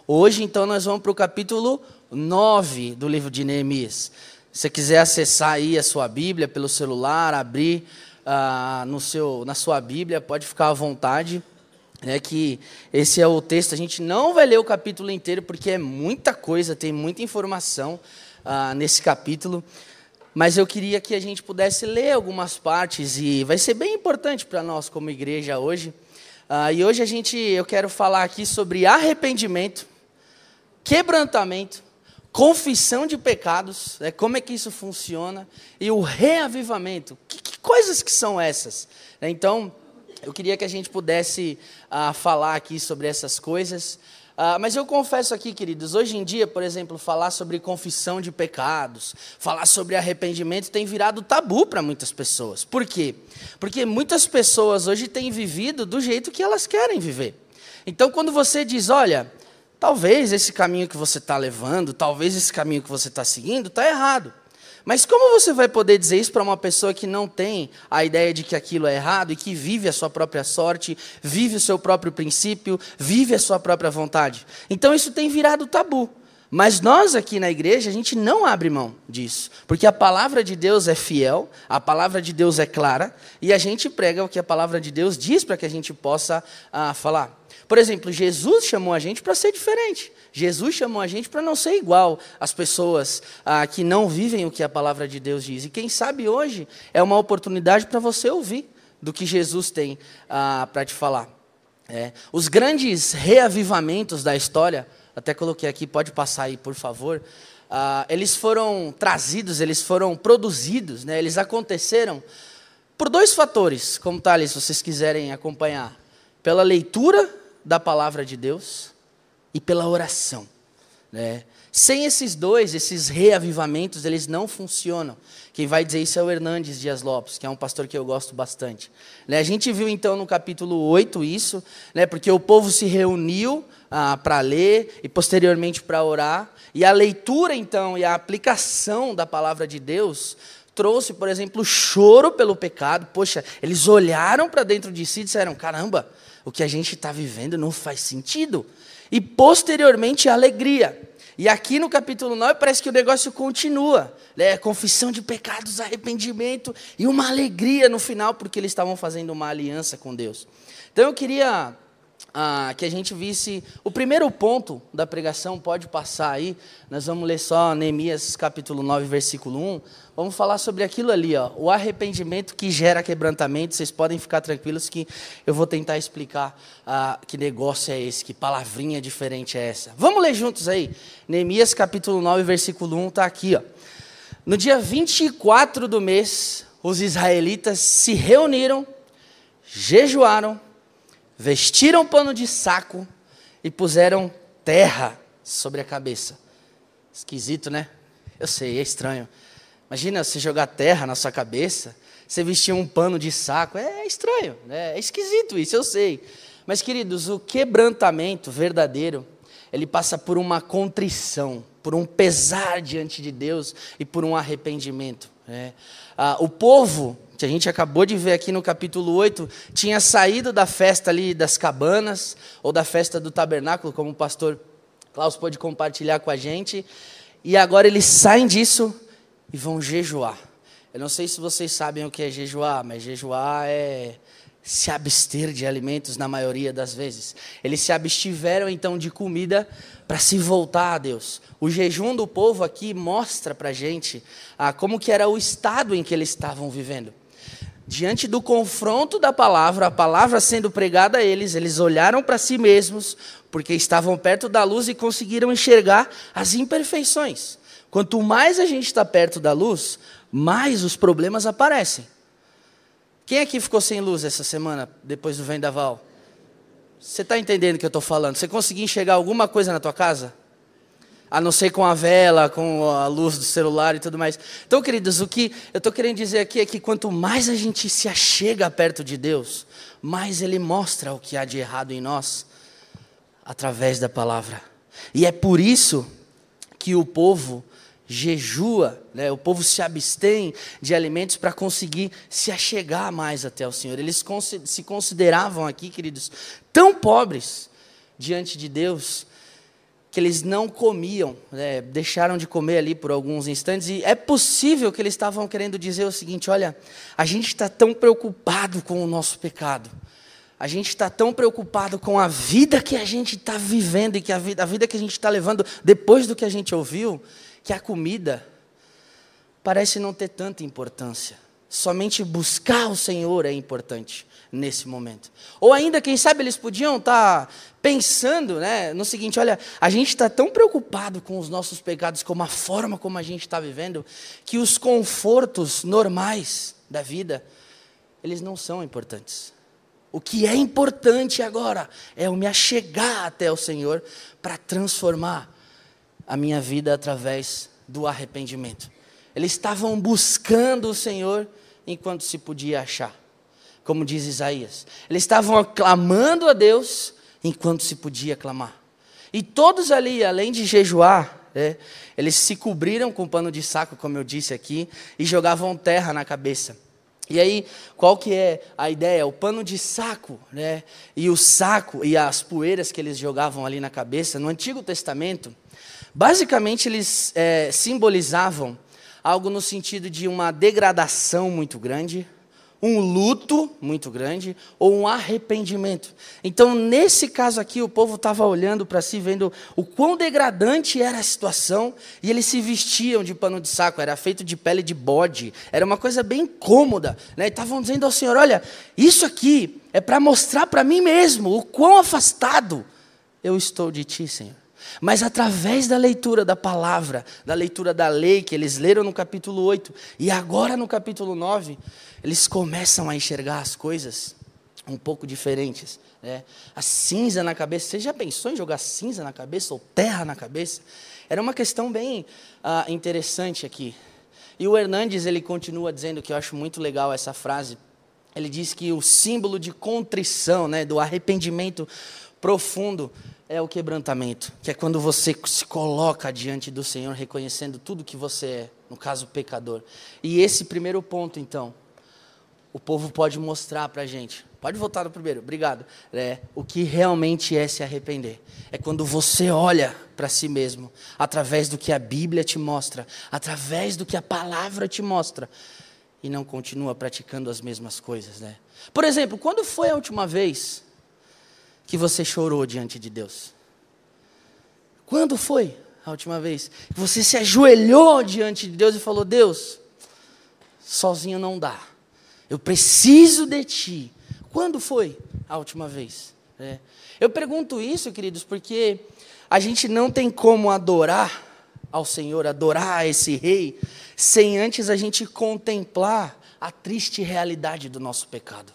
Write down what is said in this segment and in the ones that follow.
Hoje, então, nós vamos para o capítulo 9 do livro de Neemias. Se você quiser acessar aí a sua Bíblia pelo celular, abrir na sua Bíblia, pode ficar à vontade. Que esse é o texto. A gente não vai ler o capítulo inteiro, porque é muita coisa, tem muita informação nesse capítulo. Mas eu queria que a gente pudesse ler algumas partes, e vai ser bem importante para nós como igreja hoje. E hoje eu quero falar aqui sobre arrependimento, quebrantamento, confissão de pecados, como é que isso funciona, e o reavivamento. Que coisas que são essas? Então, eu queria que a gente pudesse falar aqui sobre essas coisas. Mas eu confesso aqui, queridos, hoje em dia, por exemplo, falar sobre confissão de pecados, falar sobre arrependimento tem virado tabu para muitas pessoas. Por quê? Porque muitas pessoas hoje têm vivido do jeito que elas querem viver. Então, quando você diz, olha, talvez esse caminho que você está levando, talvez esse caminho que você está seguindo, está errado. Mas como você vai poder dizer isso para uma pessoa que não tem a ideia de que aquilo é errado e que vive a sua própria sorte, vive o seu próprio princípio, vive a sua própria vontade? Então isso tem virado tabu. Mas nós aqui na igreja, a gente não abre mão disso. Porque a palavra de Deus é fiel, a palavra de Deus é clara, e a gente prega o que a palavra de Deus diz para que a gente possa falar. Por exemplo, Jesus chamou a gente para ser diferente. Jesus chamou a gente para não ser igual às pessoas que não vivem o que a palavra de Deus diz. E quem sabe hoje é uma oportunidade para você ouvir do que Jesus tem para te falar. Os grandes reavivamentos da história, até coloquei aqui, pode passar aí, por favor. Eles foram trazidos, eles foram produzidos, eles aconteceram por dois fatores, como tá ali, se vocês quiserem acompanhar. Pela leitura da palavra de Deus e pela oração. Sem esses reavivamentos, eles não funcionam. Quem vai dizer isso é o Hernandes Dias Lopes, que é um pastor que eu gosto bastante. A gente viu então no capítulo 8 isso, porque o povo se reuniu para ler e posteriormente para orar, e a leitura então e a aplicação da palavra de Deus trouxe, por exemplo, choro pelo pecado. Poxa, eles olharam para dentro de si e disseram, caramba, o que a gente está vivendo não faz sentido. E posteriormente a alegria. E aqui no capítulo 9 parece que o negócio continua. Confissão de pecados, arrependimento e uma alegria no final, porque eles estavam fazendo uma aliança com Deus. Então eu queria que a gente visse o primeiro ponto da pregação, pode passar aí. Nós vamos ler só Neemias capítulo 9, versículo 1. Vamos falar sobre aquilo ali, o arrependimento que gera quebrantamento. Vocês podem ficar tranquilos que eu vou tentar explicar que negócio é esse, que palavrinha diferente é essa. Vamos ler juntos aí. Neemias capítulo 9, versículo 1 está aqui. No dia 24 do mês, os israelitas se reuniram, jejuaram, vestiram pano de saco e puseram terra sobre a cabeça. Esquisito, né? Eu sei, é estranho. Imagina você jogar terra na sua cabeça, você vestir um pano de saco. É estranho, é esquisito isso, eu sei. Mas, queridos, o quebrantamento verdadeiro, ele passa por uma contrição, por um pesar diante de Deus e por um arrependimento. O povo, que a gente acabou de ver aqui no capítulo 8, tinha saído da festa ali das cabanas, ou da festa do tabernáculo, como o pastor Klaus pôde compartilhar com a gente, e agora eles saem disso e vão jejuar. Eu não sei se vocês sabem o que é jejuar, mas jejuar é se abster de alimentos na maioria das vezes. Eles se abstiveram então de comida para se voltar a Deus. O jejum do povo aqui mostra para a gente como que era o estado em que eles estavam vivendo. Diante do confronto da palavra, a palavra sendo pregada a eles, eles olharam para si mesmos, porque estavam perto da luz e conseguiram enxergar as imperfeições. Quanto mais a gente está perto da luz, mais os problemas aparecem. Quem aqui ficou sem luz essa semana, depois do vendaval? Você está entendendo o que eu estou falando? Você conseguiu enxergar alguma coisa na tua casa? A não ser com a vela, com a luz do celular e tudo mais. Então, queridos, o que eu estou querendo dizer aqui é que quanto mais a gente se achega perto de Deus, mais Ele mostra o que há de errado em nós, através da palavra. E é por isso que o povo jejua, o povo se abstém de alimentos para conseguir se achegar mais até o Senhor. Eles se consideravam aqui, queridos, tão pobres diante de Deus, que eles não comiam, né, deixaram de comer ali por alguns instantes, e é possível que eles estavam querendo dizer o seguinte: olha, a gente está tão preocupado com o nosso pecado, a gente está tão preocupado com a vida que a gente está vivendo, e que a vida que a gente está levando depois do que a gente ouviu, que a comida parece não ter tanta importância. Somente buscar o Senhor é importante nesse momento. Ou ainda, quem sabe, eles podiam estar pensando, né, no seguinte: olha, a gente está tão preocupado com os nossos pecados, com a forma como a gente está vivendo, que os confortos normais da vida, eles não são importantes. O que é importante agora é eu me achegar até o Senhor para transformar a minha vida através do arrependimento. Eles estavam buscando o Senhor enquanto se podia achar, como diz Isaías. Eles estavam clamando a Deus enquanto se podia clamar. E todos ali, além de jejuar, eles se cobriram com pano de saco, como eu disse aqui, e jogavam terra na cabeça. E aí, qual que é a ideia? O pano de saco, né, e o saco e as poeiras que eles jogavam ali na cabeça, no Antigo Testamento, basicamente eles simbolizavam algo no sentido de uma degradação muito grande, um luto muito grande, ou um arrependimento. Então, nesse caso aqui, o povo estava olhando para si, vendo o quão degradante era a situação, e eles se vestiam de pano de saco, era feito de pele de bode, era uma coisa bem cômoda, né? E estavam dizendo ao Senhor: olha, isso aqui é para mostrar para mim mesmo o quão afastado eu estou de Ti, Senhor. Mas através da leitura da palavra, da leitura da lei, que eles leram no capítulo 8, e agora no capítulo 9, eles começam a enxergar as coisas um pouco diferentes, né? A cinza na cabeça, você já pensou em jogar cinza na cabeça ou terra na cabeça? Era uma questão bem interessante aqui. E o Hernandes, ele continua dizendo, que eu acho muito legal essa frase, ele diz que o símbolo de contrição, né, do arrependimento profundo, é o quebrantamento, que é quando você se coloca diante do Senhor, reconhecendo tudo que você é, no caso, pecador. E esse primeiro ponto, então, o povo pode mostrar para a gente. Pode voltar no primeiro, obrigado. O que realmente é se arrepender. É quando você olha para si mesmo, através do que a Bíblia te mostra, através do que a palavra te mostra, e não continua praticando as mesmas coisas, né? Por exemplo, quando foi a última vez que você chorou diante de Deus? Quando foi a última vez que você se ajoelhou diante de Deus e falou: Deus, sozinho não dá, eu preciso de Ti? Quando foi a última vez? Eu pergunto isso, queridos, porque a gente não tem como adorar ao Senhor, adorar a esse Rei, sem antes a gente contemplar a triste realidade do nosso pecado.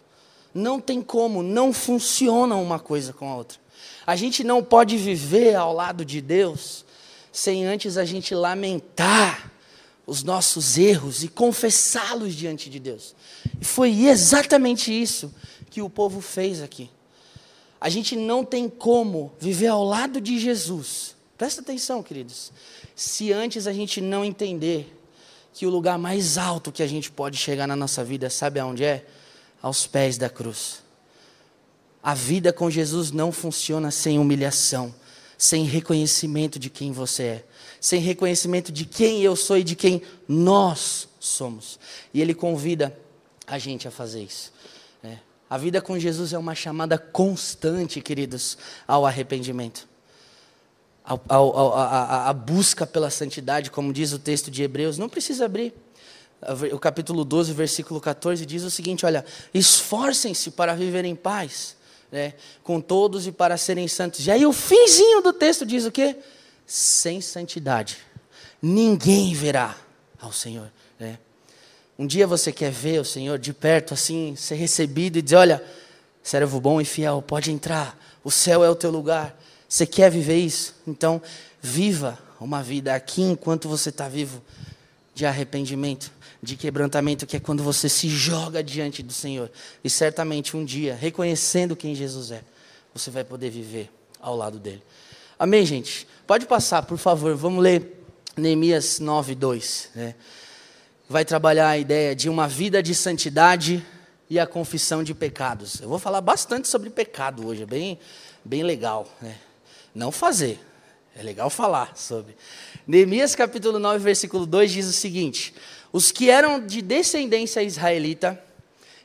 Não tem como, não funciona uma coisa com a outra. A gente não pode viver ao lado de Deus sem antes a gente lamentar os nossos erros e confessá-los diante de Deus. E foi exatamente isso que o povo fez aqui. A gente não tem como viver ao lado de Jesus, presta atenção, queridos, se antes a gente não entender que o lugar mais alto que a gente pode chegar na nossa vida, sabe aonde é? Aos pés da cruz. A vida com Jesus não funciona sem humilhação, sem reconhecimento de quem você é, sem reconhecimento de quem eu sou e de quem nós somos. E Ele convida a gente a fazer isso, né? A vida com Jesus é uma chamada constante, queridos, ao arrependimento, a busca pela santidade, como diz o texto de Hebreus. Não precisa abrir. O capítulo 12, versículo 14, diz o seguinte: olha, esforcem-se para viver em paz, né, com todos e para serem santos. E aí o finzinho do texto diz o quê? Sem santidade ninguém verá ao Senhor, né? Um dia você quer ver o Senhor de perto, assim, ser recebido e dizer: olha, servo bom e fiel, pode entrar, o céu é o teu lugar. Você quer viver isso? Então, viva uma vida aqui enquanto você está vivo, de arrependimento, de quebrantamento, que é quando você se joga diante do Senhor. E certamente um dia, reconhecendo quem Jesus é, você vai poder viver ao lado dele. Amém, gente? Pode passar, por favor. Vamos ler Neemias 9:2, né? Vai trabalhar a ideia de uma vida de santidade e a confissão de pecados. Eu vou falar bastante sobre pecado hoje, é bem legal, né? Não fazer, É legal falar sobre. Neemias capítulo 9, versículo 2 diz o seguinte: os que eram de descendência israelita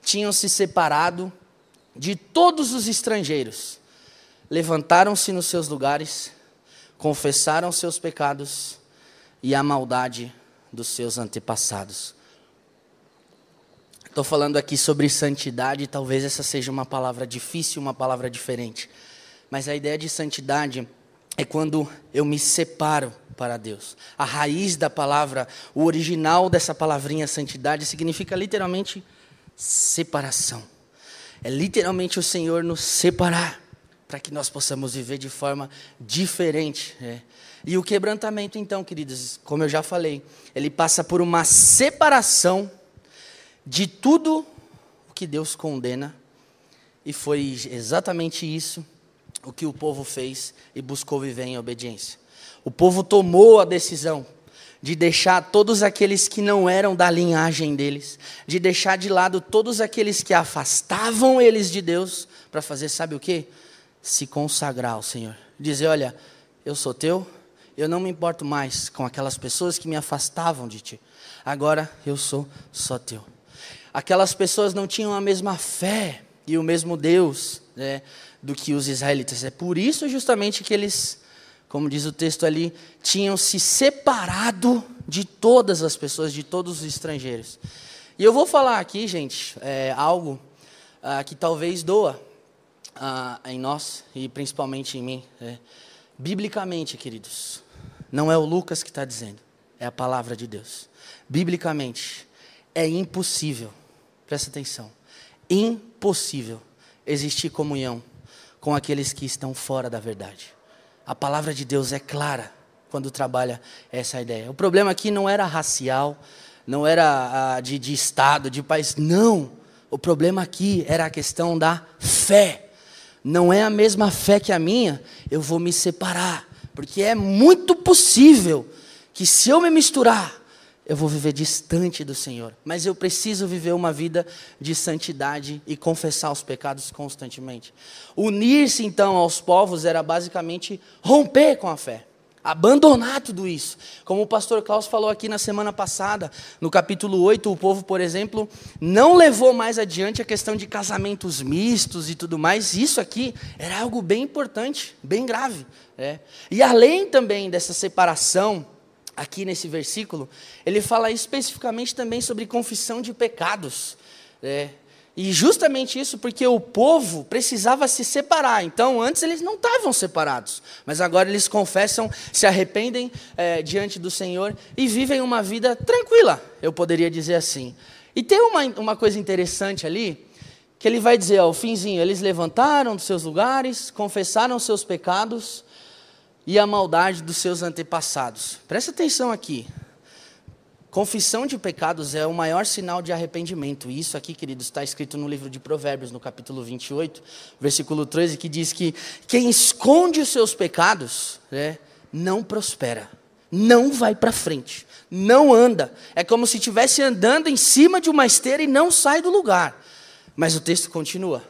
tinham se separado de todos os estrangeiros, levantaram-se nos seus lugares, confessaram seus pecados e a maldade dos seus antepassados. Estou falando aqui sobre santidade, talvez essa seja uma palavra difícil, uma palavra diferente. Mas a ideia de santidade é quando eu me separo para Deus. A raiz da palavra, o original dessa palavrinha santidade, significa literalmente separação. É literalmente o Senhor nos separar, para que nós possamos viver de forma diferente. E o quebrantamento, então, queridos, como eu já falei, ele passa por uma separação de tudo o que Deus condena, e foi exatamente isso o que o povo fez e buscou viver em obediência. O povo tomou a decisão de deixar todos aqueles que não eram da linhagem deles, de deixar de lado todos aqueles que afastavam eles de Deus, para fazer, sabe o quê? Se consagrar ao Senhor. Dizer, olha, eu sou teu, eu não me importo mais com aquelas pessoas que me afastavam de ti. Agora eu sou só teu. Aquelas pessoas não tinham a mesma fé e o mesmo Deus, do que os israelitas. É por isso justamente que eles, como diz o texto ali, tinham se separado de todas as pessoas, de todos os estrangeiros. E eu vou falar aqui, gente, algo que talvez doa em nós e principalmente em mim. Biblicamente, queridos, não é o Lucas que está dizendo, é a palavra de Deus. Biblicamente, é impossível, presta atenção, impossível existir comunhão com aqueles que estão fora da verdade. A palavra de Deus é clara quando trabalha essa ideia. O problema aqui não era racial, não era de estado, de país, não. O problema aqui era a questão da fé. Não é a mesma fé que a minha, eu vou me separar, porque é muito possível que se eu me misturar, eu vou viver distante do Senhor. Mas eu preciso viver uma vida de santidade e confessar os pecados constantemente. Unir-se então aos povos era basicamente romper com a fé. Abandonar tudo isso. Como o pastor Klaus falou aqui na semana passada, no capítulo 8, o povo, por exemplo, não levou mais adiante a questão de casamentos mistos e tudo mais. Isso aqui era algo bem importante, bem grave. E além também dessa separação, aqui nesse versículo, ele fala especificamente também sobre confissão de pecados. E justamente isso porque o povo precisava se separar. Então, antes eles não estavam separados, mas agora eles confessam, se arrependem diante do Senhor e vivem uma vida tranquila, eu poderia dizer assim. E tem uma coisa interessante ali, que ele vai dizer, o finzinho, eles levantaram dos seus lugares, confessaram seus pecados e a maldade dos seus antepassados. Presta atenção aqui. Confissão de pecados é o maior sinal de arrependimento. E isso aqui, queridos, está escrito no livro de Provérbios, no capítulo 28, versículo 13, que diz que quem esconde os seus pecados, não prospera, não vai para frente, não anda. É como se estivesse andando em cima de uma esteira e não sai do lugar. Mas o texto continua.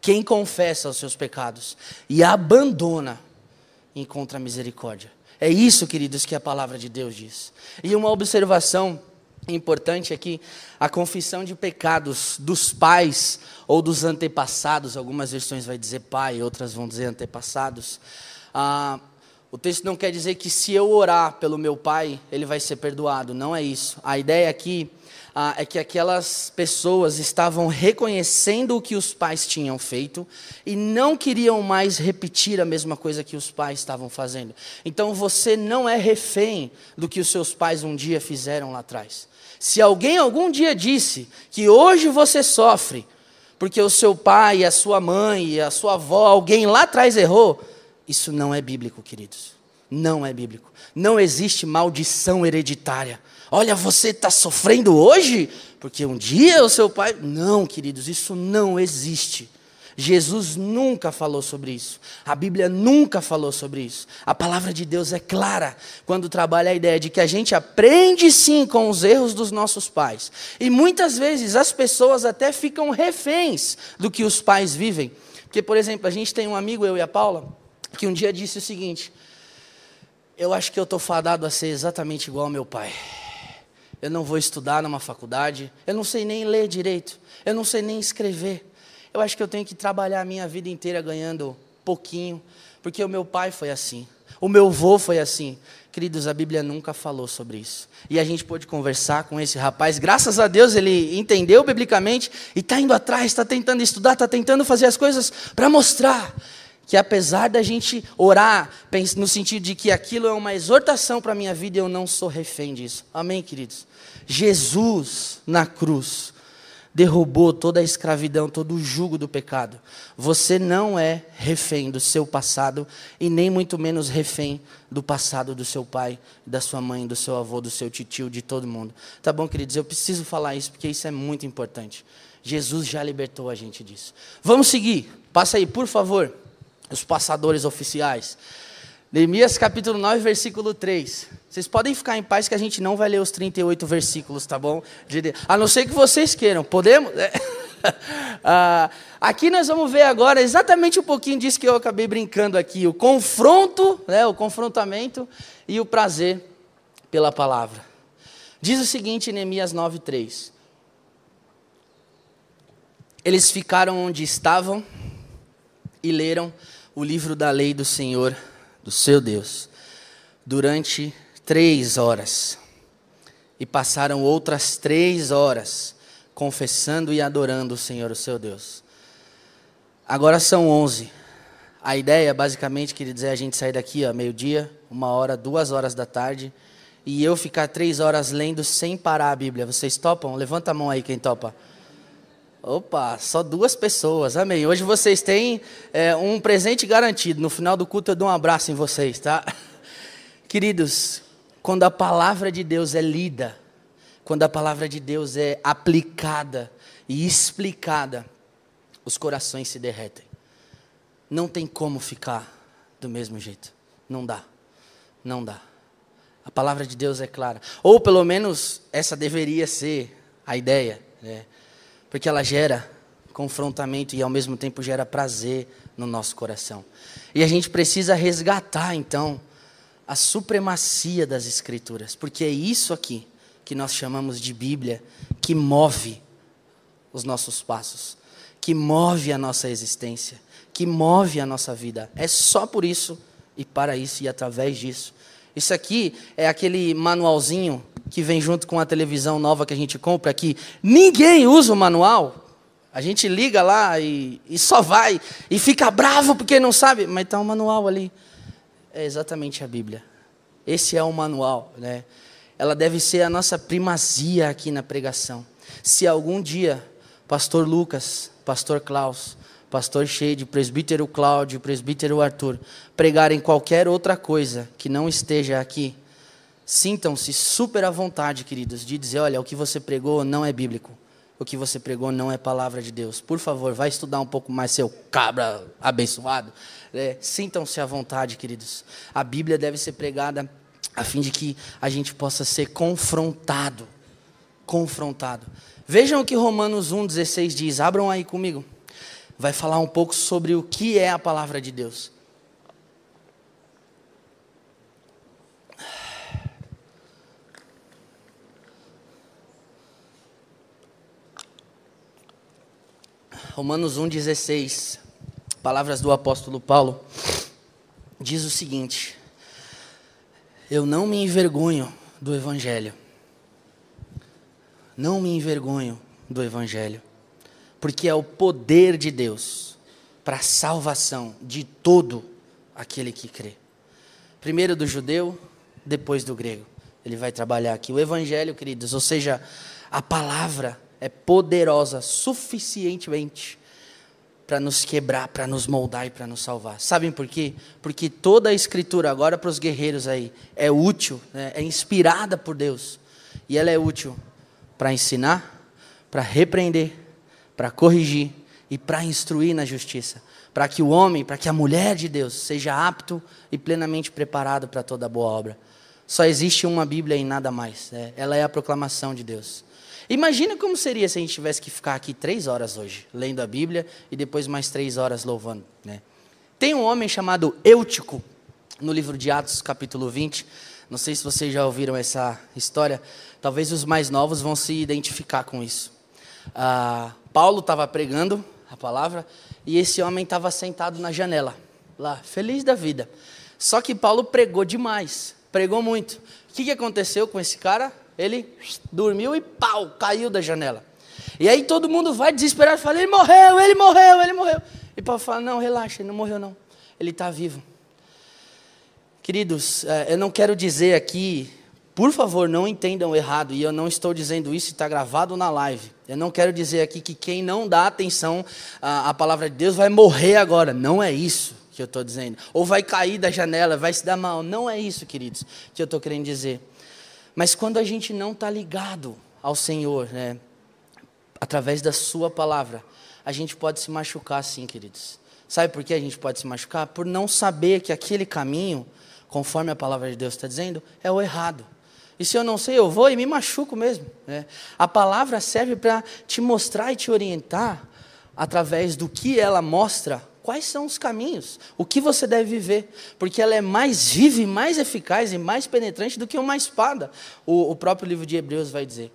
Quem confessa os seus pecados e abandona, encontra misericórdia. É isso, queridos, que a palavra de Deus diz. E uma observação importante é que a confissão de pecados dos pais ou dos antepassados, algumas versões vai dizer pai, outras vão dizer antepassados. O texto não quer dizer que se eu orar pelo meu pai, ele vai ser perdoado. Não é isso. A ideia aqui é que aquelas pessoas estavam reconhecendo o que os pais tinham feito e não queriam mais repetir a mesma coisa que os pais estavam fazendo. Então você não é refém do que os seus pais um dia fizeram lá atrás. Se alguém algum dia disse que hoje você sofre porque o seu pai, a sua mãe e a sua avó, alguém lá atrás errou, isso não é bíblico, queridos. Não é bíblico. Não existe maldição hereditária. Olha, você está sofrendo hoje porque um dia o seu pai... Não, queridos, isso não existe. Jesus nunca falou sobre isso. A Bíblia nunca falou sobre isso. A palavra de Deus é clara quando trabalha a ideia de que a gente aprende sim com os erros dos nossos pais. E muitas vezes as pessoas até ficam reféns do que os pais vivem. Porque, por exemplo, a gente tem um amigo, eu e a Paula, que um dia disse o seguinte: eu acho que eu estou fadado a ser exatamente igual ao meu pai. Eu não vou estudar numa faculdade, eu não sei nem ler direito, eu não sei nem escrever. Eu acho que eu tenho que trabalhar a minha vida inteira ganhando pouquinho, porque o meu pai foi assim, o meu avô foi assim. Queridos, a Bíblia nunca falou sobre isso. E a gente pôde conversar com esse rapaz, graças a Deus ele entendeu biblicamente e está indo atrás, está tentando estudar, está tentando fazer as coisas para mostrar que apesar da gente orar, no sentido de que aquilo é uma exortação para a minha vida, eu não sou refém disso. Amém, queridos? Jesus, na cruz, derrubou toda a escravidão, todo o jugo do pecado. Você não é refém do seu passado e nem muito menos refém do passado do seu pai, da sua mãe, do seu avô, do seu titio, de todo mundo. Tá bom, queridos? Eu preciso falar isso porque isso é muito importante. Jesus já libertou a gente disso. Vamos seguir. Passa aí, por favor. Os passadores oficiais. Neemias capítulo 9, versículo 3. Vocês podem ficar em paz que a gente não vai ler os 38 versículos, tá bom? A não ser que vocês queiram. Podemos? Aqui nós vamos ver agora exatamente um pouquinho disso que eu acabei brincando aqui. O confronto, o confrontamento e o prazer pela palavra. Diz o seguinte em Neemias 9, 3. Eles ficaram onde estavam e leram o livro da lei do Senhor, do seu Deus, durante 3 horas. E passaram outras 3 horas, confessando e adorando o Senhor, o seu Deus. Agora são 11. A ideia, basicamente, queria dizer, a gente sair daqui, meio-dia, 1h, 2h da tarde, e eu ficar 3 horas lendo sem parar a Bíblia. Vocês topam? Levanta a mão aí quem topa. Opa, só 2 pessoas, amém. Hoje vocês têm um presente garantido. No final do culto eu dou um abraço em vocês, tá? Queridos, quando a palavra de Deus é lida, quando a palavra de Deus é aplicada e explicada, os corações se derretem. Não tem como ficar do mesmo jeito. Não dá. Não dá. A palavra de Deus é clara. Ou pelo menos essa deveria ser a ideia, né? Porque ela gera confrontamento e ao mesmo tempo gera prazer no nosso coração. E a gente precisa resgatar então a supremacia das Escrituras, porque é isso aqui que nós chamamos de Bíblia, que move os nossos passos, que move a nossa existência, que move a nossa vida. É só por isso e para isso e através disso. Isso aqui é aquele manualzinho que vem junto com a televisão nova que a gente compra, que ninguém usa o manual. A gente liga lá e só vai, e fica bravo porque não sabe, mas está um manual ali. É exatamente a Bíblia. Esse é o manual, né? Ela deve ser a nossa primazia aqui na pregação. Se algum dia, pastor Lucas, pastor Klaus, pastor Shade, presbítero Cláudio, presbítero Arthur, pregarem qualquer outra coisa que não esteja aqui, sintam-se super à vontade, queridos, de dizer, olha, o que você pregou não é bíblico. O que você pregou não é palavra de Deus. Por favor, vai estudar um pouco mais, seu cabra abençoado. Sintam-se à vontade, queridos. A Bíblia deve ser pregada a fim de que a gente possa ser confrontado. Confrontado. Vejam o que Romanos 1,16 diz. Abram aí comigo. Vai falar um pouco sobre o que é a palavra de Deus. Romanos 1,16, palavras do apóstolo Paulo, diz o seguinte: eu não me envergonho do Evangelho. Não me envergonho do Evangelho, porque é o poder de Deus para a salvação de todo aquele que crê. Primeiro do judeu, depois do grego. Ele vai trabalhar aqui. O Evangelho, queridos, ou seja, a palavra é poderosa suficientemente para nos quebrar, para nos moldar e para nos salvar. Sabem por quê? Porque toda a Escritura, agora para os guerreiros aí, é útil, né? É inspirada por Deus. E ela é útil para ensinar, para repreender, para corrigir e para instruir na justiça. Para que o homem, para que a mulher de Deus seja apto e plenamente preparado para toda boa obra. Só existe uma Bíblia e nada mais, né? Ela é a proclamação de Deus. Imagina como seria se a gente tivesse que ficar aqui 3 horas hoje, lendo a Bíblia, e depois mais 3 horas louvando, né? Tem um homem chamado Eutico. no livro de Atos, capítulo 20. Não sei se vocês já ouviram essa história. Talvez os mais novos vão se identificar com isso. Paulo estava pregando a palavra e esse homem estava sentado na janela, lá, feliz da vida. Só que Paulo pregou demais, pregou muito. O que aconteceu com esse cara? Ele dormiu e pau, caiu da janela. E aí todo mundo vai desesperado e fala, ele morreu, ele morreu, ele morreu. E Paulo fala, não, relaxa, ele não morreu não, ele está vivo. Queridos, eu não quero dizer aqui, por favor, não entendam errado, e eu não estou dizendo isso, está gravado na live. Eu não quero dizer aqui que quem não dá atenção à palavra de Deus vai morrer agora. Não é isso que eu estou dizendo. Ou vai cair da janela, vai se dar mal. Não é isso, queridos, que eu estou querendo dizer. Mas quando a gente não está ligado ao Senhor, né, através da sua palavra, a gente pode se machucar sim, queridos. Sabe por que a gente pode se machucar? Por não saber que aquele caminho, conforme a palavra de Deus está dizendo, é o errado. E se eu não sei, eu vou e me machuco mesmo, né? A palavra serve para te mostrar e te orientar, através do que ela mostra, quais são os caminhos, o que você deve viver, porque ela é mais viva, mais eficaz e mais penetrante do que uma espada, o próprio livro de Hebreus vai dizer.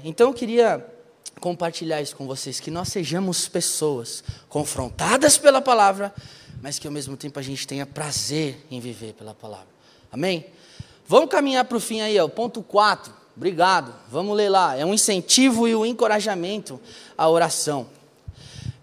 Então eu queria compartilhar isso com vocês, que nós sejamos pessoas confrontadas pela palavra, mas que ao mesmo tempo a gente tenha prazer em viver pela palavra. Amém? Vamos caminhar para o fim aí, ó, ponto 4. Obrigado. Vamos ler lá. É um incentivo e um encorajamento à oração.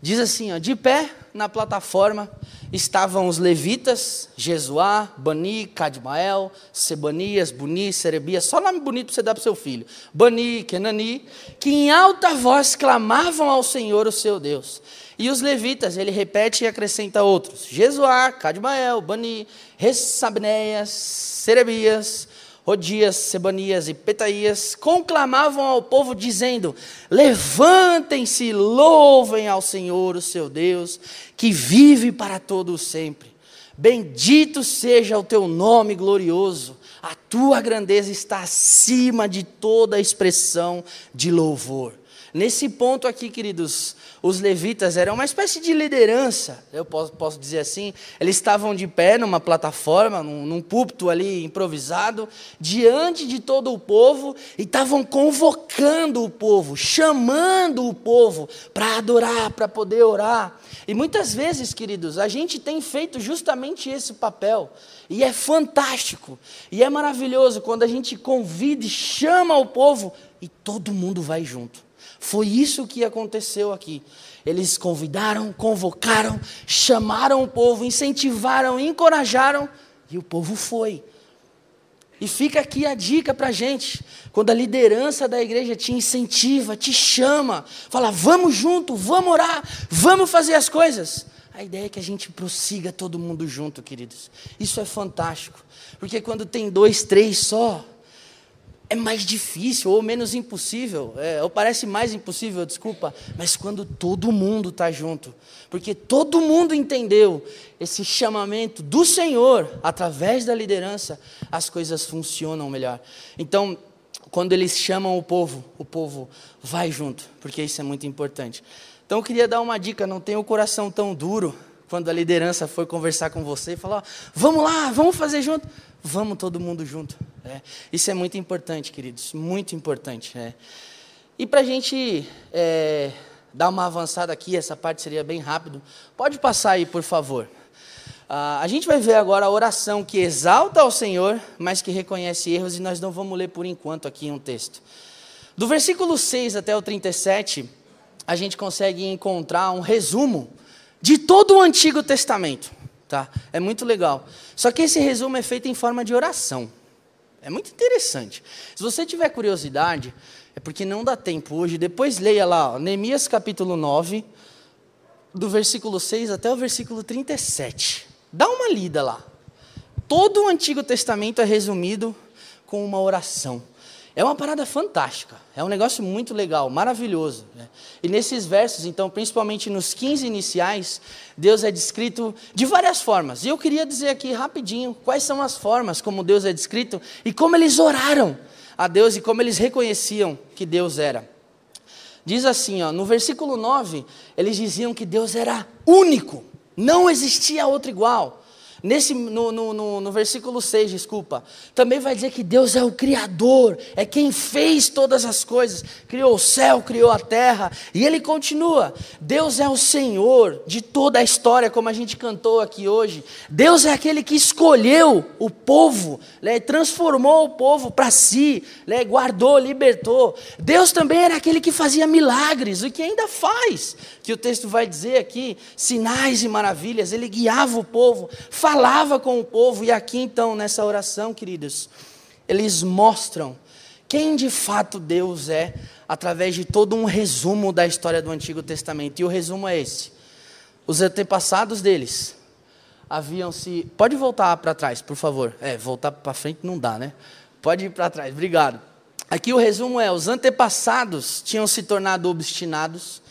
Diz assim, ó, de pé na plataforma estavam os levitas, Jesuá, Bani, Cadmael, Sebanias, Buni, Serebias, só nome bonito para você dar para o seu filho. Bani, Kenani, que em alta voz clamavam ao Senhor, o seu Deus. E os levitas, ele repete e acrescenta outros. Jesuá, Cadmael, Bani, Ressabneias, Serebias, Rodias, Sebanias e Petaías, conclamavam ao povo dizendo, levantem-se, louvem ao Senhor, o seu Deus, que vive para todo o sempre. Bendito seja o teu nome glorioso, a tua grandeza está acima de toda expressão de louvor. Nesse ponto aqui, queridos, os levitas eram uma espécie de liderança, eu posso dizer assim. Eles estavam de pé numa plataforma, num púlpito ali improvisado, diante de todo o povo, e estavam convocando o povo, chamando o povo para adorar, para poder orar. E muitas vezes, queridos, a gente tem feito justamente esse papel, e é fantástico, e é maravilhoso quando a gente convida e chama o povo, e todo mundo vai junto. Foi isso que aconteceu aqui. Eles convidaram, convocaram, chamaram o povo, incentivaram, encorajaram, e o povo foi. E fica aqui a dica para a gente, quando a liderança da igreja te incentiva, te chama, fala, vamos junto, vamos orar, vamos fazer as coisas. A ideia é que a gente prossiga todo mundo junto, queridos. Isso é fantástico, porque quando tem 2, 3 só, é mais difícil, ou menos impossível, ou parece mais impossível, desculpa, mas quando todo mundo está junto, porque todo mundo entendeu esse chamamento do Senhor, através da liderança, as coisas funcionam melhor. Então, quando eles chamam o povo vai junto, porque isso é muito importante. Então, eu queria dar uma dica, não tenha o coração tão duro, quando a liderança for conversar com você e falar, vamos lá, vamos fazer junto, vamos todo mundo junto. Isso é muito importante, queridos, muito importante. E para a gente dar uma avançada aqui, essa parte seria bem rápido, pode passar aí, por favor. A gente vai ver agora a oração que exalta ao Senhor, mas que reconhece erros, e nós não vamos ler por enquanto aqui um texto. Do versículo 6 até o 37, a gente consegue encontrar um resumo de todo o Antigo Testamento. Tá? É muito legal. Só que esse resumo é feito em forma de oração. É muito interessante. Se você tiver curiosidade, é porque não dá tempo hoje. Depois leia lá, ó, Neemias capítulo 9, do versículo 6 até o versículo 37. Dá uma lida lá. Todo o Antigo Testamento é resumido com uma oração. É uma parada fantástica, é um negócio muito legal, maravilhoso. E nesses versos, então, principalmente nos 15 iniciais, Deus é descrito de várias formas. E eu queria dizer aqui rapidinho quais são as formas como Deus é descrito e como eles oraram a Deus e como eles reconheciam que Deus era. Diz assim, ó, no versículo 9, eles diziam que Deus era único, não existia outro igual. No versículo 6, desculpa, também vai dizer que Deus é o Criador, é quem fez todas as coisas, criou o céu, criou a terra, e Ele continua, Deus é o Senhor de toda a história, como a gente cantou aqui hoje. Deus é aquele que escolheu o povo, né, transformou o povo para si, né, guardou, libertou. Deus também era aquele que fazia milagres, o que ainda faz, que o texto vai dizer aqui, sinais e maravilhas. Ele guiava o povo, falava com o povo, e aqui então, nessa oração, queridos, eles mostram quem de fato Deus é, através de todo um resumo da história do Antigo Testamento, e o resumo é esse: os antepassados deles haviam se... Pode voltar para trás, por favor. Voltar para frente não dá, né? Pode ir para trás, obrigado. Aqui o resumo é: os antepassados tinham se tornado obstinados,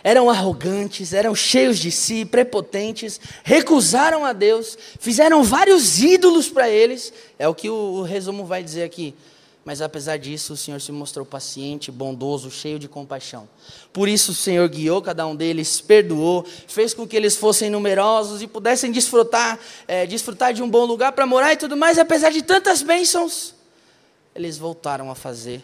eram arrogantes, eram cheios de si, prepotentes, recusaram a Deus, fizeram vários ídolos para eles, é o que o resumo vai dizer aqui. Mas apesar disso, o Senhor se mostrou paciente, bondoso, cheio de compaixão. Por isso o Senhor guiou cada um deles, perdoou, fez com que eles fossem numerosos e pudessem desfrutar de um bom lugar para morar e tudo mais. Apesar de tantas bênçãos, eles voltaram a fazer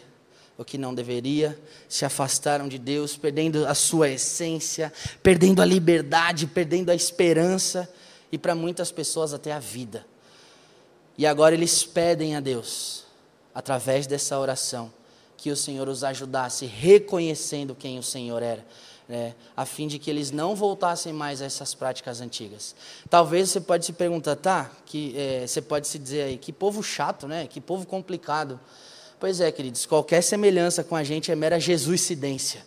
o que não deveria, se afastaram de Deus, perdendo a sua essência, perdendo a liberdade, perdendo a esperança e, para muitas pessoas, até a vida. E agora eles pedem a Deus, através dessa oração, que o Senhor os ajudasse, reconhecendo quem o Senhor era, né, a fim de que eles não voltassem mais a essas práticas antigas. Talvez você pode se perguntar, você pode se dizer aí, que povo chato, né? Que povo complicado. Pois é, queridos, qualquer semelhança com a gente é mera jesuicidência.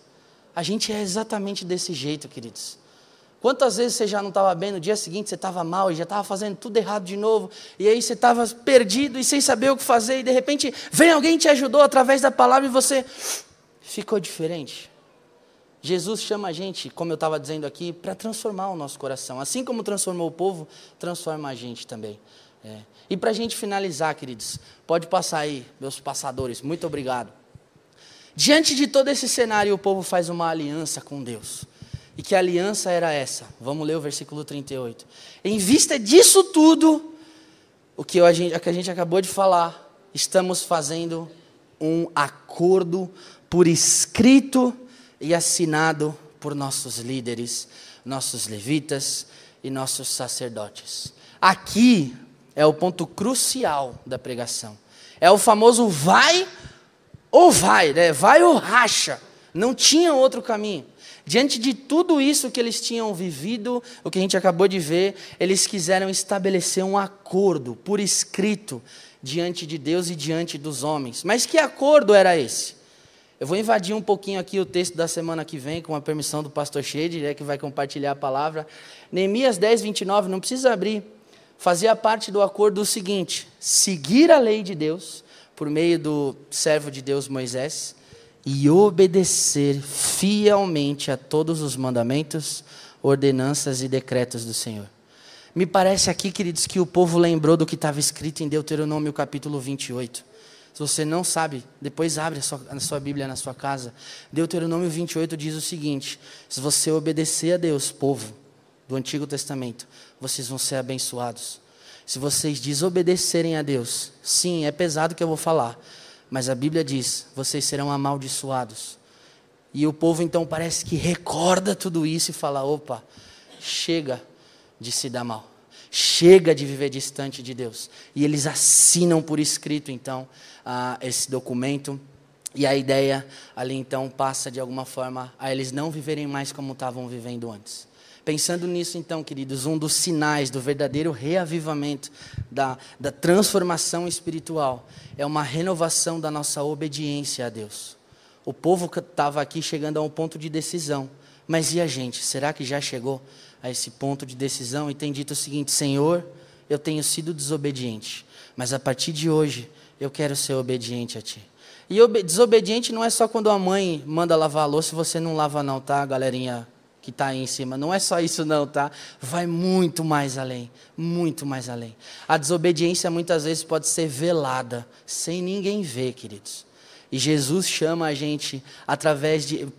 A gente é exatamente desse jeito, queridos. Quantas vezes você já não estava bem, no dia seguinte você estava mal e já estava fazendo tudo errado de novo, e aí você estava perdido e sem saber o que fazer, e de repente vem alguém e te ajudou através da palavra e você ficou diferente. Jesus chama a gente, como eu estava dizendo aqui, para transformar o nosso coração. Assim como transformou o povo, transforma a gente também. E para a gente finalizar, queridos, pode passar aí, meus passadores, muito obrigado. Diante de todo esse cenário, o povo faz uma aliança com Deus. E que aliança era essa? Vamos ler o versículo 38. Em vista disso tudo, o que a gente acabou de falar, estamos fazendo um acordo por escrito e assinado por nossos líderes, nossos levitas e nossos sacerdotes. Aqui é o ponto crucial da pregação. É o famoso vai ou vai, né? Vai ou racha. Não tinha outro caminho. Diante de tudo isso que eles tinham vivido, o que a gente acabou de ver, eles quiseram estabelecer um acordo por escrito diante de Deus e diante dos homens. Mas que acordo era esse? Eu vou invadir um pouquinho aqui o texto da semana que vem, com a permissão do pastor Shade, que vai compartilhar a palavra. Neemias 10, 29, não precisa abrir. Fazia parte do acordo o seguinte: seguir a lei de Deus, por meio do servo de Deus Moisés, e obedecer fielmente a todos os mandamentos, ordenanças e decretos do Senhor. Me parece aqui, queridos, que o povo lembrou do que estava escrito em Deuteronômio capítulo 28. Se você não sabe, depois abre a sua Bíblia na sua casa. Deuteronômio 28 diz o seguinte: se você obedecer a Deus, povo do Antigo Testamento, vocês vão ser abençoados. Se vocês desobedecerem a Deus, sim, é pesado que eu vou falar, mas a Bíblia diz, vocês serão amaldiçoados. E o povo então parece que recorda tudo isso e fala: opa, chega de se dar mal, chega de viver distante de Deus. E eles assinam por escrito então esse documento, e a ideia ali então passa de alguma forma a eles não viverem mais como estavam vivendo antes. Pensando nisso então, queridos, um dos sinais do verdadeiro reavivamento, da transformação espiritual, é uma renovação da nossa obediência a Deus. O povo estava aqui chegando a um ponto de decisão, mas e a gente? Será que já chegou a esse ponto de decisão e tem dito o seguinte: Senhor, eu tenho sido desobediente, mas a partir de hoje eu quero ser obediente a Ti. E desobediente não é só quando a mãe manda lavar a louça e você não lava não, tá, galerinha que está aí em cima? Não é só isso não, tá? Vai muito mais além, muito mais além. A desobediência muitas vezes pode ser velada, sem ninguém ver, queridos. E Jesus chama a gente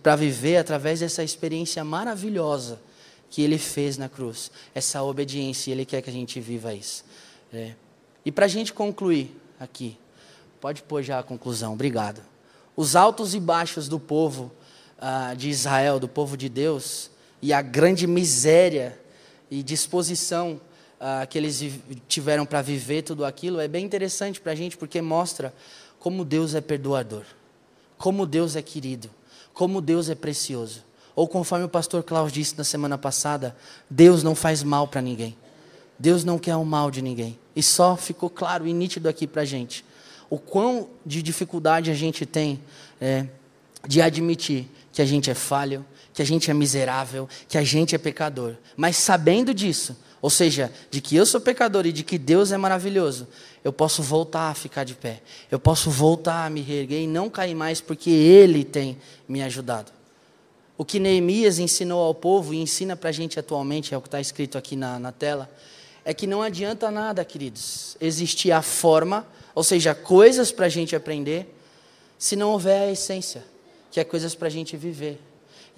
para viver através dessa experiência maravilhosa, que Ele fez na cruz, essa obediência, e Ele quer que a gente viva isso. E para a gente concluir aqui, pode pôr já a conclusão, obrigado. Os altos e baixos do povo de Israel, do povo de Deus, e a grande miséria e disposição que eles tiveram para viver tudo aquilo, é bem interessante para a gente, porque mostra como Deus é perdoador, como Deus é querido, como Deus é precioso. Ou conforme o pastor Klaus disse na semana passada, Deus não faz mal para ninguém. Deus não quer o mal de ninguém. E só ficou claro e nítido aqui para a gente o quão de dificuldade a gente tem de admitir que a gente é falho, que a gente é miserável, que a gente é pecador. Mas sabendo disso, ou seja, de que eu sou pecador e de que Deus é maravilhoso, eu posso voltar a ficar de pé. Eu posso voltar a me reerguer e não cair mais, porque Ele tem me ajudado. O que Neemias ensinou ao povo e ensina para a gente atualmente, é o que está escrito aqui na tela, é que não adianta nada, queridos, existir a forma, ou seja, coisas para a gente aprender, se não houver a essência, que é coisas para a gente viver.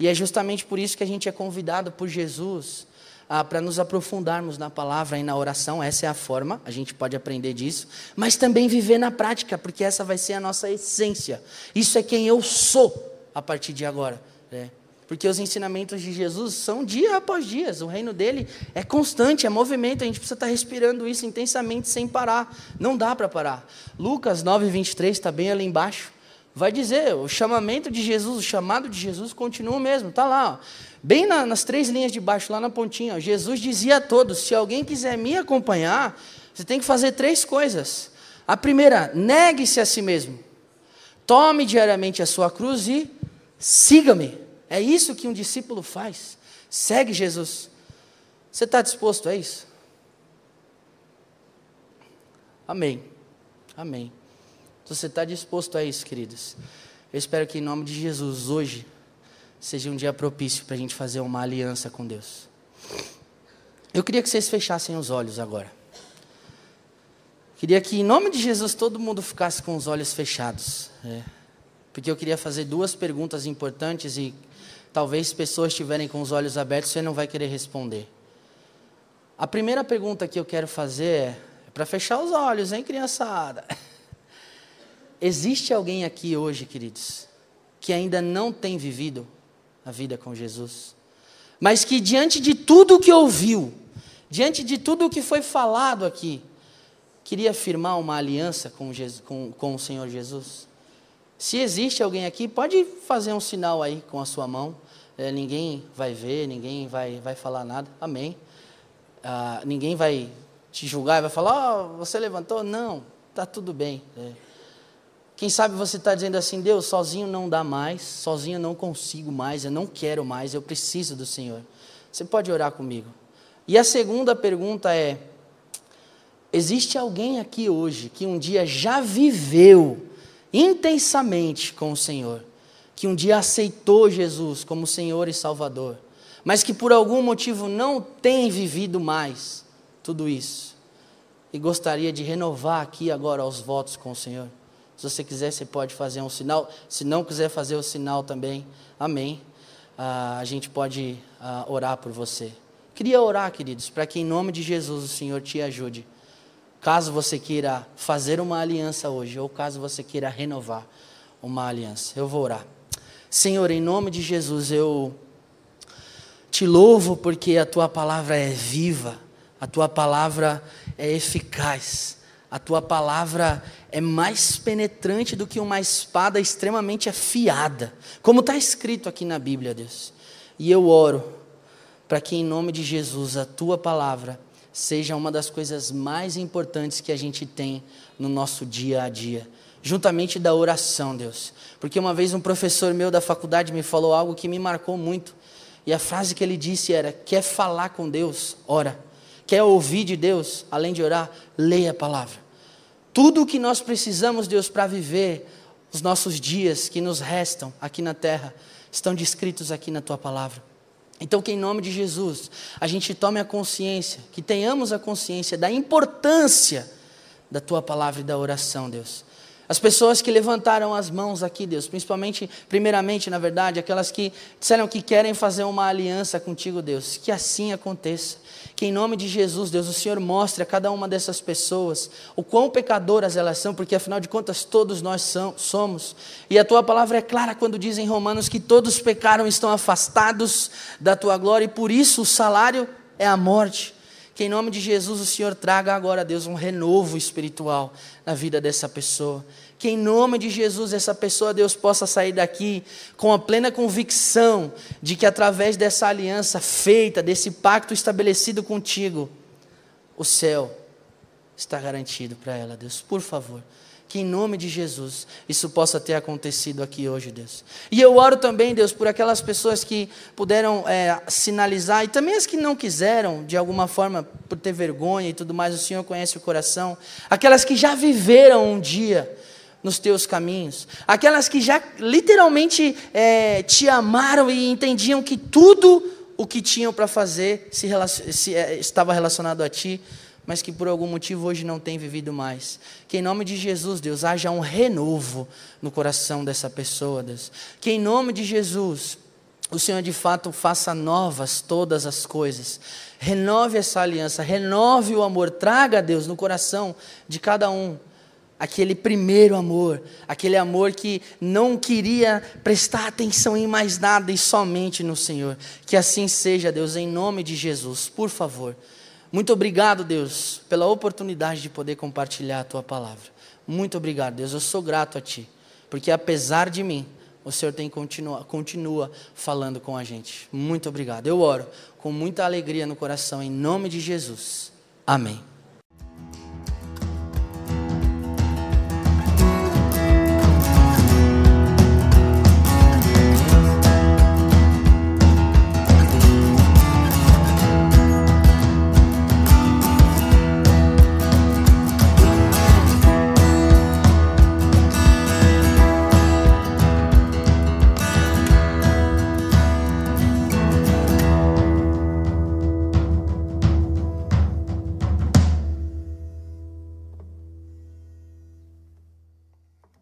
E é justamente por isso que a gente é convidado por Jesus para nos aprofundarmos na palavra e na oração. Essa é a forma, a gente pode aprender disso, mas também viver na prática, porque essa vai ser a nossa essência. Isso é quem eu sou a partir de agora, Porque os ensinamentos de Jesus são dia após dia, o reino dele é constante, é movimento, a gente precisa estar respirando isso intensamente sem parar, não dá para parar. Lucas 9:23, está bem ali embaixo, vai dizer, o chamamento de Jesus, o chamado de Jesus continua o mesmo, está lá, bem nas 3 linhas de baixo, lá na pontinha, Jesus dizia a todos, se alguém quiser me acompanhar, você tem que fazer 3 coisas. A primeira, negue-se a si mesmo, tome diariamente a sua cruz e siga-me. É isso que um discípulo faz. Segue Jesus. Você está disposto a isso? Amém. Amém. Se você está disposto a isso, queridos, eu espero que em nome de Jesus, hoje, seja um dia propício para a gente fazer uma aliança com Deus. Eu queria que vocês fechassem os olhos agora. Queria que em nome de Jesus todo mundo ficasse com os olhos fechados. Porque eu queria fazer 2 perguntas importantes e talvez pessoas estiverem com os olhos abertos, você não vai querer responder. A primeira pergunta que eu quero fazer é para fechar os olhos, hein, criançada? Existe alguém aqui hoje, queridos, que ainda não tem vivido a vida com Jesus, mas que diante de tudo que ouviu, diante de tudo que foi falado aqui, queria firmar uma aliança com o Senhor Jesus? Se existe alguém aqui, pode fazer um sinal aí com a sua mão. Ninguém vai ver, ninguém vai falar nada. Amém. Ninguém vai te julgar e vai falar, você levantou? Não, está tudo bem. Quem sabe você está dizendo assim, Deus, sozinho não dá mais, sozinho eu não consigo mais, eu não quero mais, eu preciso do Senhor. Você pode orar comigo. E a segunda pergunta é, existe alguém aqui hoje que um dia já viveu intensamente com o Senhor, que um dia aceitou Jesus como Senhor e Salvador, mas que por algum motivo não tem vivido mais tudo isso, e gostaria de renovar aqui agora os votos com o Senhor? Se você quiser, você pode fazer um sinal, se não quiser fazer o sinal também, amém, a gente pode orar por você. Queria orar, queridos, para que em nome de Jesus o Senhor te ajude, caso você queira fazer uma aliança hoje, ou caso você queira renovar uma aliança. Eu vou orar. Senhor, em nome de Jesus, eu te louvo porque a Tua palavra é viva, a Tua palavra é eficaz, a Tua palavra é mais penetrante do que uma espada extremamente afiada, como está escrito aqui na Bíblia, Deus. E eu oro para que em nome de Jesus a Tua palavra seja uma das coisas mais importantes que a gente tem no nosso dia a dia, juntamente da oração, Deus. Porque uma vez um professor meu da faculdade me falou algo que me marcou muito, e a frase que ele disse era, quer falar com Deus? Ora. Quer ouvir de Deus? Além de orar, leia a palavra. Tudo o que nós precisamos, Deus, para viver os nossos dias que nos restam aqui na terra, estão descritos aqui na Tua palavra. Então que em nome de Jesus, a gente tome a consciência, que tenhamos a consciência da importância da Tua palavra e da oração, Deus. As pessoas que levantaram as mãos aqui, Deus, primeiramente, na verdade, aquelas que disseram que querem fazer uma aliança contigo, Deus, que assim aconteça. Que em nome de Jesus, Deus, o Senhor mostre a cada uma dessas pessoas o quão pecadoras elas são, porque afinal de contas todos nós somos. E a tua palavra é clara quando diz em Romanos que todos pecaram e estão afastados da tua glória, e por isso o salário é a morte. Que em nome de Jesus o Senhor traga agora, Deus, um renovo espiritual na vida dessa pessoa. Que em nome de Jesus essa pessoa, Deus, possa sair daqui com a plena convicção de que através dessa aliança feita, desse pacto estabelecido contigo, o céu está garantido para ela, Deus. Por favor, que em nome de Jesus isso possa ter acontecido aqui hoje, Deus. E eu oro também, Deus, por aquelas pessoas que puderam sinalizar, e também as que não quiseram, de alguma forma, por ter vergonha e tudo mais, o Senhor conhece o coração. Aquelas que já viveram um dia nos teus caminhos, aquelas que já literalmente te amaram e entendiam que tudo o que tinham para fazer estava relacionado a ti, mas que por algum motivo hoje não tem vivido mais. Que em nome de Jesus, Deus, haja um renovo no coração dessa pessoa, Deus. Que em nome de Jesus, o Senhor de fato faça novas todas as coisas. Renove essa aliança, renove o amor, traga, Deus, no coração de cada um aquele primeiro amor, aquele amor que não queria prestar atenção em mais nada e somente no Senhor. Que assim seja, Deus, em nome de Jesus, por favor. Muito obrigado, Deus, pela oportunidade de poder compartilhar a Tua palavra. Muito obrigado, Deus, eu sou grato a Ti, porque apesar de mim, o Senhor continua falando com a gente. Muito obrigado. Eu oro com muita alegria no coração, em nome de Jesus. Amém.